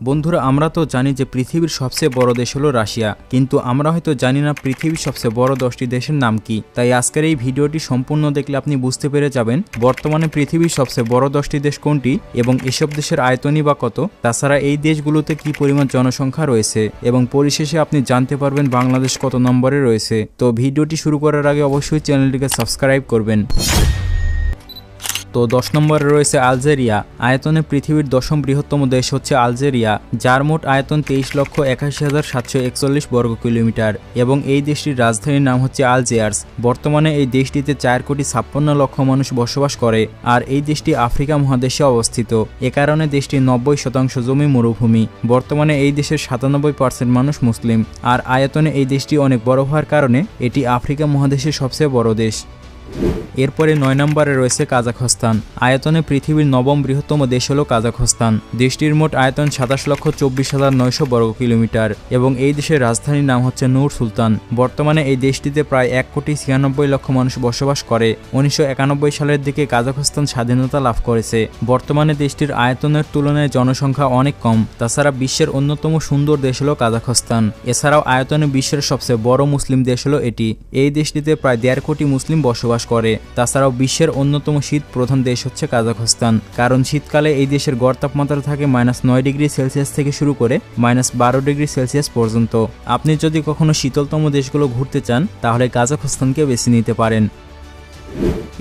বন্ধুরা আমরা তো জানি যে পৃথিবীর সবচেয়ে বড় দেশ হলো রাশিয়া, কিন্তু আমরা হয়তো জানি না পৃথিবীর সবচেয়ে বড় 10টি দেশের নাম কি। তাই আজকের এই ভিডিওটি সম্পূর্ণ দেখলে আপনি বুঝতে পেরে যাবেন বর্তমানে পৃথিবীর সবচেয়ে বড় 10টি দেশ কোনটি এবং এসব দেশের আয়তনই বা কত, তাছাড়া এই দেশগুলোতে কি পরিমাণ জনসংখ্যা রয়েছে এবং পরিশেষে আপনি জানতে পারবেন বাংলাদেশ কত নম্বরে রয়েছে। তো ভিডিওটি শুরু করার আগে অবশ্যই চ্যানেলটিকে সাবস্ক্রাইব করবেন। তো 10 নম্বরে রয়েছে আলজেরিয়া। আয়তনে পৃথিবীর 10ম বৃহত্তম দেশ হচ্ছে আলজেরিয়া, যার মোট আয়তন 23,81,741 বর্গ কিলোমিটার এবং এই দেশটির রাজধানীর নাম হচ্ছে আলজিয়ার্স। বর্তমানে এই দেশটিতে 4,56 লক্ষ মানুষ বসবাস করে আর এই দেশটি আফ্রিকা মহাদেশে অবস্থিত। এ কারণে দেশটির 90% জমি মরুভূমি। বর্তমানে এই দেশের 97% মানুষ মুসলিম আর আয়তনে এই দেশটি অনেক বড় হওয়ার কারণে এটি আফ্রিকা মহাদেশের সবচেয়ে বড় দেশ। এরপরে 9 নম্বরে রয়েছে কাজাখস্তান। আয়তনে পৃথিবীর 9ম বৃহত্তম দেশ হল কাজাখস্তান। দেশটির মোট আয়তন 27,24,900 বর্গ কিলোমিটার এবং এই দেশের রাজধানীর নাম হচ্ছে নূর সুলতান। বর্তমানে এই দেশটিতে প্রায় 1,96 লক্ষ মানুষ বসবাস করে। 1991 সালের দিকে কাজাখস্তান স্বাধীনতা লাভ করেছে। বর্তমানে দেশটির আয়তনের তুলনায় জনসংখ্যা অনেক কম। তাছাড়া বিশ্বের অন্যতম সুন্দর দেশ হল কাজাখস্তান। এছাড়াও আয়তনে বিশ্বের সবচেয়ে বড় মুসলিম দেশ হল এটি। এই দেশটিতে প্রায় 1.5 কোটি মুসলিম বসবাস করে। তাছাড়াও বিশ্বের অন্যতম শীত প্রধান দেশ হচ্ছে কাজাখস্তান, কারণ শীতকালে এই দেশের গড় তাপমাত্রা থাকে -9 ডিগ্রি সেলসিয়াস থেকে শুরু করে -12 ডিগ্রি সেলসিয়াস পর্যন্ত। আপনি যদি কখনো শীতলতম দেশগুলো ঘুরতে চান তাহলে কাজাখস্তানকে বেছে নিতে পারেন।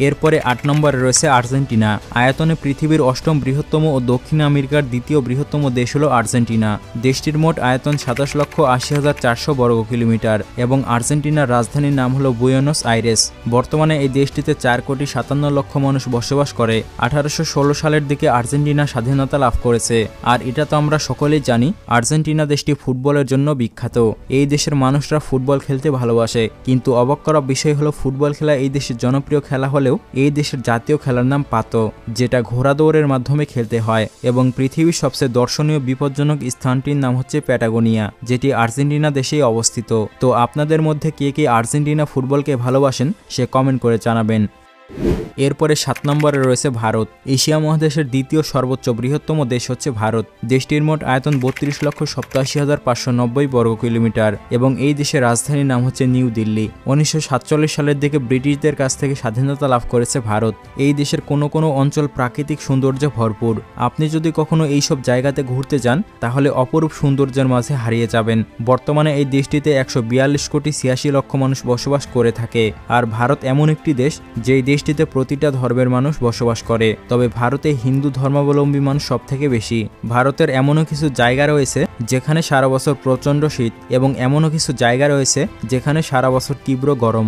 এরপরে 8 নম্বরে রয়েছে আর্জেন্টিনা। আয়তনে পৃথিবীর 8ম বৃহত্তম ও দক্ষিণ আমেরিকার 2য় বৃহত্তম দেশ হল আর্জেন্টিনা। দেশটির মোট আয়তন 27,80,400 বর্গ কিলোমিটার এবং আর্জেন্টিনার রাজধানীর নাম হল বুয়েনোস আইরেস। বর্তমানে এই দেশটিতে 4,57 লক্ষ মানুষ বসবাস করে। 1816 সালের দিকে আর্জেন্টিনা স্বাধীনতা লাভ করেছে আর এটা তো আমরা সকলেই জানি আর্জেন্টিনা দেশটি ফুটবলের জন্য বিখ্যাত। এই দেশের মানুষরা ফুটবল খেলতে ভালোবাসে, কিন্তু অবাক করা বিষয় হলো ফুটবল খেলা এই দেশের জনপ্রিয় খেলা হলেও এই দেশের জাতীয় খেলার নাম পাতো, যেটা ঘোড়া দৌড়ের মাধ্যমে খেলতে হয় এবং পৃথিবীর সবচেয়ে দর্শনীয় বিপজ্জনক স্থানটির নাম হচ্ছে প্যাটাগোনিয়া, যেটি আর্জেন্টিনা দেশেই অবস্থিত। তো আপনাদের মধ্যে কে কে আর্জেন্টিনা ফুটবলকে ভালোবাসেন সে কমেন্ট করে জানাবেন। এরপরে 7 নম্বরে রয়েছে ভারত। এশিয়া মহাদেশের 2য় সর্বোচ্চ বৃহত্তম দেশ হচ্ছে ভারত। দেশটির মোট আয়তন 32,87,590 বর্গ কিলোমিটার এবং এই দেশের রাজধানীর নাম হচ্ছে নিউ দিল্লি। 1947 সালের দিকে ব্রিটিশদের কাছ থেকে স্বাধীনতা লাভ করেছে ভারত। এই দেশের কোনো কোনো অঞ্চল প্রাকৃতিক সৌন্দর্যে ভরপুর। আপনি যদি কখনো এইসব জায়গাতে ঘুরতে যান তাহলে অপরূপ সৌন্দর্যের মাঝে হারিয়ে যাবেন। বর্তমানে এই দেশটিতে 142,86 লক্ষ মানুষ বসবাস করে থাকে আর ভারত এমন একটি দেশ যেই দেশটিতে প্রতিটা ধর্মের মানুষ বসবাস করে, তবে ভারতে হিন্দু ধর্মাবলম্বী মানুষ সব থেকে বেশি। ভারতের এমনও কিছু জায়গা রয়েছে যেখানে সারা বছর প্রচণ্ড শীত এবং এমনও কিছু জায়গা রয়েছে যেখানে সারা বছর তীব্র গরম।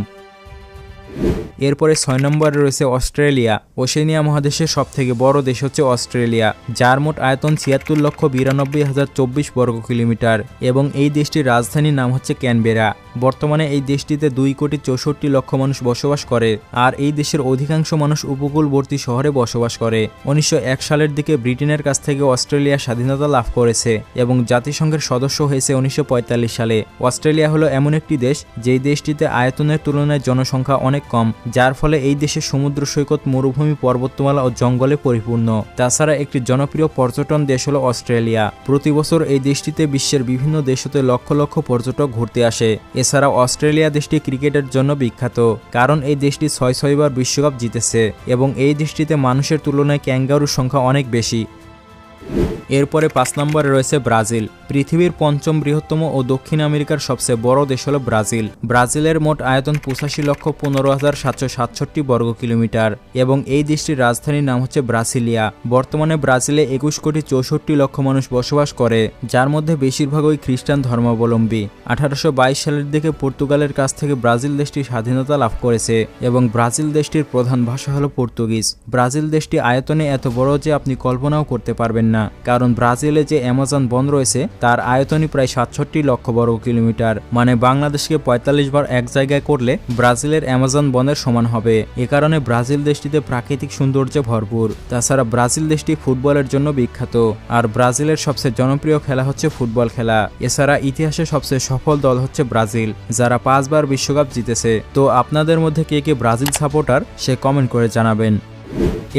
এরপরে 6 নম্বরে রয়েছে অস্ট্রেলিয়া। ওশেনিয়া মহাদেশের সবথেকে বড় দেশ হচ্ছে অস্ট্রেলিয়া, যার মোট আয়তন 76,92,024 বর্গ কিলোমিটার এবং এই দেশটির রাজধানীর নাম হচ্ছে ক্যানবেরা। বর্তমানে এই দেশটিতে 2,64 লক্ষ মানুষ বসবাস করে আর এই দেশের অধিকাংশ মানুষ উপকূলবর্তী শহরে বসবাস করে। 1901 সালের দিকে ব্রিটেনের কাছ থেকে অস্ট্রেলিয়া স্বাধীনতা লাভ করেছে এবং জাতিসংঘের সদস্য হয়েছে 1945 সালে। অস্ট্রেলিয়া হলো এমন একটি দেশ যেই দেশটিতে আয়তনের তুলনায় জনসংখ্যা অনেক কম, যার ফলে এই দেশের সমুদ্র সৈকত, মরুভূমি, পর্বতমালা ও জঙ্গলে পরিপূর্ণ। তাছাড়া একটি জনপ্রিয় পর্যটন দেশ হলো অস্ট্রেলিয়া। প্রতি বছর এই দেশটিতে বিশ্বের বিভিন্ন দেশ হতে লক্ষ লক্ষ পর্যটক ঘুরতে আসে। এছাড়াও অস্ট্রেলিয়া দেশটি ক্রিকেটের জন্য বিখ্যাত, কারণ এই দেশটি 6 বার বিশ্বকাপ জিতেছে এবং এই দেশটিতে মানুষের তুলনায় ক্যাঙ্গারুর সংখ্যা অনেক বেশি। এরপরে 5 নম্বরে রয়েছে ব্রাজিল। পৃথিবীর 5ম বৃহত্তম ও দক্ষিণ আমেরিকার সবচেয়ে বড় দেশ হল ব্রাজিল। ব্রাজিলের মোট আয়তন 85,15,767 বর্গ কিলোমিটার এবং এই দেশটির রাজধানীর নাম হচ্ছে ব্রাসিলিয়া। বর্তমানে ব্রাজিলে 21,64 লক্ষ মানুষ বসবাস করে, যার মধ্যে বেশিরভাগই খ্রিস্টান ধর্মাবলম্বী। 1822 সালের দিকে পর্তুগালের কাছ থেকে ব্রাজিল দেশটি স্বাধীনতা লাভ করেছে এবং ব্রাজিল দেশটির প্রধান ভাষা হল পর্তুগিজ। ব্রাজিল দেশটি আয়তনে এত বড় যে আপনি কল্পনাও করতে পারবেন না, কারণ ব্রাজিলে যে অ্যামাজন বন রয়েছে তার আয়তনই প্রায় 67 লক্ষ বর্গ কিলোমিটার, মানে বাংলাদেশকে 45 বার এক জায়গায় করলে ব্রাজিলের অ্যামাজন বনের সমান হবে। এ কারণে ব্রাজিল দেশটিতে প্রাকৃতিক সৌন্দর্যে ভরপুর। তাছাড়া ব্রাজিল দেশটি ফুটবলের জন্য বিখ্যাত আর ব্রাজিলের সবচেয়ে জনপ্রিয় খেলা হচ্ছে ফুটবল খেলা। এছাড়া ইতিহাসে সবচেয়ে সফল দল হচ্ছে ব্রাজিল, যারা 5 বার বিশ্বকাপ জিতেছে। তো আপনাদের মধ্যে কে কে ব্রাজিল সাপোর্টার সে কমেন্ট করে জানাবেন।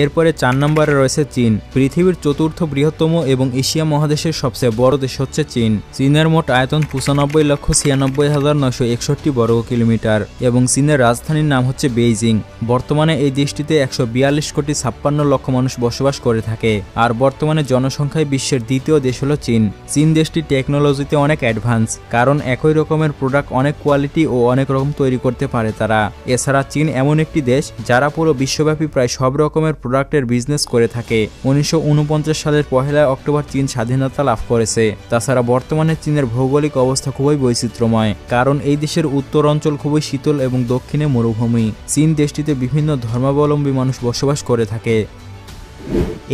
এরপরে 4 নম্বরে রয়েছে চীন। পৃথিবীর চতুর্থ বৃহত্তম এবং এশিয়া মহাদেশের সবচেয়ে বড় দেশ হচ্ছে চীন। চীনের মোট আয়তন 95,96,961 বর্গ কিলোমিটার এবং চীনের রাজধানীর নাম হচ্ছে বেইজিং। বর্তমানে এই দেশটিতে 142,56,00,000 মানুষ বসবাস করে থাকে। আর বর্তমানে জনসংখ্যায় বিশ্বের দ্বিতীয় দেশ হলো চীন। চীন দেশটি টেকনোলজিতে অনেক অ্যাডভান্স, কারণ একই রকমের প্রোডাক্ট অনেক কোয়ালিটি ও অনেক রকম তৈরি করতে পারে তারা। এছাড়া চীন এমন একটি দেশ যারা পুরো বিশ্বব্যাপী প্রায় সব রকমের প্রোডাক্টের বিজনেস করে থাকে। 1949 সালের 1 অক্টোবর চীন স্বাধীনতা লাভ করেছে। তাছাড়া বর্তমানে চীনের ভৌগোলিক অবস্থা খুবই বৈচিত্র্যময়, কারণ এই দেশের উত্তর অঞ্চল খুবই শীতল এবং দক্ষিণে মরুভূমি। চীন দেশটিতে বিভিন্ন ধর্মাবলম্বী মানুষ বসবাস করে থাকে।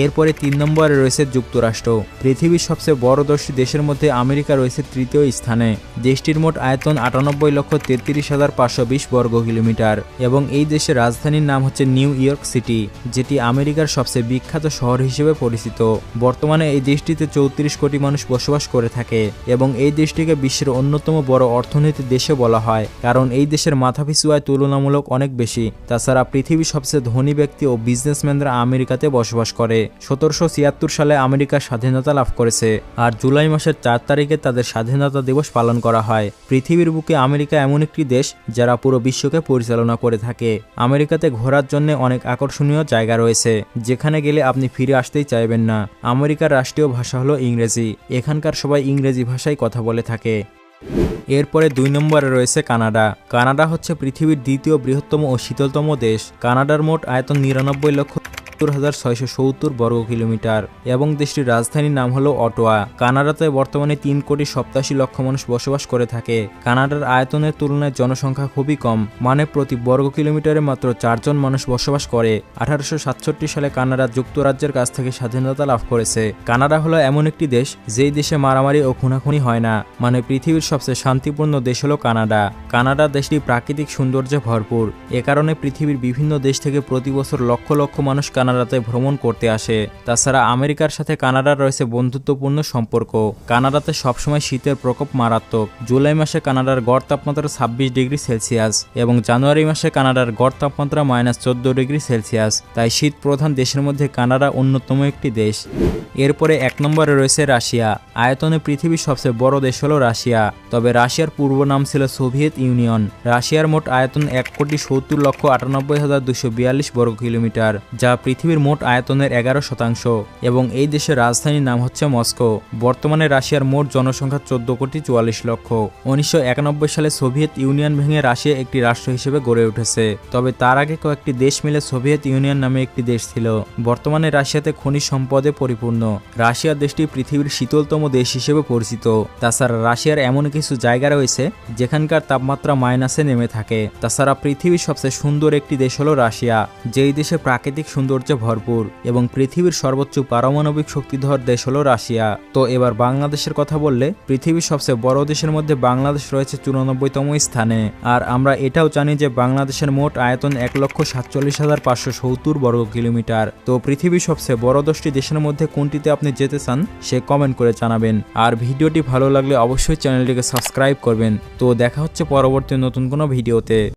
এরপরে 3 নম্বরে রয়েছে যুক্তরাষ্ট্র। পৃথিবীর সবচেয়ে বড় 10টি দেশের মধ্যে আমেরিকা রয়েছে তৃতীয় স্থানে। দেশটির মোট আয়তন 98,33,520 বর্গ কিলোমিটার এবং এই দেশের রাজধানীর নাম হচ্ছে নিউ ইয়র্ক সিটি, যেটি আমেরিকার সবচেয়ে বিখ্যাত শহর হিসেবে পরিচিত। বর্তমানে এই দেশটিতে 34 কোটি মানুষ বসবাস করে থাকে এবং এই দেশটিকে বিশ্বের অন্যতম বড় অর্থনীতির দেশে বলা হয়, কারণ এই দেশের মাথাপিছু আয় তুলনামূলক অনেক বেশি। তাছাড়া পৃথিবীর সবচেয়ে ধনী ব্যক্তি ও বিজনেসম্যানরা আমেরিকাতে বসবাস করে। 1776 সালে আমেরিকা স্বাধীনতা লাভ করেছে আর জুলাই মাসের 4 তারিখে তাদের স্বাধীনতা দিবস পালন করা হয়। পৃথিবীর বুকে আমেরিকা এমন একটি দেশ যারা পুরো বিশ্বকে পরিচালনা করে থাকে। আমেরিকাতে ঘোরার জন্য অনেক আকর্ষণীয় জায়গা রয়েছে, যেখানে গেলে আপনি ফিরে আসতেই চাইবেন না। আমেরিকার রাষ্ট্রীয় ভাষা হলো ইংরেজি। এখানকার সবাই ইংরেজি ভাষায় কথা বলে থাকে। এরপরে 2 নম্বরে রয়েছে কানাডা। কানাডা হচ্ছে পৃথিবীর দ্বিতীয় বৃহত্তম ও শীতলতম দেশ। কানাডার মোট আয়তন 99,70,670 বর্গ কিলোমিটার এবং দেশটির রাজধানীর নাম হলো অটোয়া। কানাডাতে বর্তমানে 3,87,00,000 মানুষ বসবাস করে থাকে। কানাডার আয়তনের তুলনায় জনসংখ্যা খুবই কম, মানে প্রতি বর্গ কিলোমিটারে মাত্র 4 জন মানুষ বসবাস করে। 1867 সালে কানাডা যুক্তরাজ্যের কাছ থেকে স্বাধীনতা লাভ করেছে। কানাডা হলো এমন একটি দেশ যেই দেশে মারামারি ও খুনাখুনি হয় না, মানে পৃথিবীর সবচেয়ে শান্তিপূর্ণ দেশ হলো কানাডা। কানাডা দেশটি প্রাকৃতিক সৌন্দর্যে ভরপুর। এ কারণে পৃথিবীর বিভিন্ন দেশ থেকে প্রতি বছর লক্ষ লক্ষ মানুষ কানাডাতে ভ্রমণ করতে আসে। তাছাড়া আমেরিকার সাথে কানাডার রয়েছে বন্ধুত্বপূর্ণ সম্পর্ক। কানাডাতে সবসময় শীতের প্রকোপ মারাত্মক। জুলাই মাসে কানাডার গড় তাপমাত্রা 26 ডিগ্রি সেলসিয়াস এবং জানুয়ারি মাসে কানাডার গড় তাপমাত্রা -14 ডিগ্রি সেলসিয়াস। তাই শীত প্রধান দেশের মধ্যে কানাডা অন্যতম একটি দেশ। এরপরে 1 নম্বরে রয়েছে রাশিয়া। আয়তনে পৃথিবীর সবচেয়ে বড় দেশ হলো রাশিয়া, তবে রাশিয়ার পূর্ব নাম ছিল সোভিয়েত ইউনিয়ন। রাশিয়ার মোট আয়তন 1,70,98,242 বর্গ কিলোমিটার, যা পৃথিবীর মোট আয়তনের 11% এবং এই দেশের রাজধানীর নাম হচ্ছে মস্কো। বর্তমানে রাশিয়ার মোট জনসংখ্যা 14,44,00,000। 1991 সালে সোভিয়েত ইউনিয়ন ভেঙে রাশিয়া একটি রাষ্ট্র হিসেবে গড়ে উঠেছে, তবে তার আগে কয়েকটি দেশ মিলে সোভিয়েত ইউনিয়ন নামে একটি দেশ ছিল। বর্তমানে রাশিয়াতে খনিজ সম্পদে পরিপূর্ণ। রাশিয়া দেশটি পৃথিবীর শীতলতম দেশ হিসেবে পরিচিত। তাছাড়া রাশিয়ার এমন কিছু জায়গা রয়েছে যেখানকার তাপমাত্রা মাইনাসে নেমে থাকে। তাছাড়া পৃথিবীর সবচেয়ে সুন্দর একটি দেশ হলো রাশিয়া, যেই দেশে প্রাকৃতিক সৌন্দর্যে ভরপুর এবং পৃথিবীর সর্বোচ্চ পারমাণবিক শক্তিধর দেশ হলো রাশিয়া। তো এবার বাংলাদেশের কথা বললে, পৃথিবীর সবচেয়ে বড় দেশের মধ্যে বাংলাদেশ রয়েছে 94তম স্থানে। আর আমরা এটাও জানি যে বাংলাদেশের মোট আয়তন 1,47,570 বর্গ কিলোমিটার। তো পৃথিবীর সবচেয়ে বড় 10টি দেশের মধ্যে কোনটিতে আপনি যেতে চান সে কমেন্ট করে জানাবেন। আর ভিডিওটি ভালো লাগলে অবশ্যই চ্যানেলটিকে সাবস্ক্রাইব করবেন। তো দেখা হচ্ছে পরবর্তী নতুন কোনো ভিডিওতে।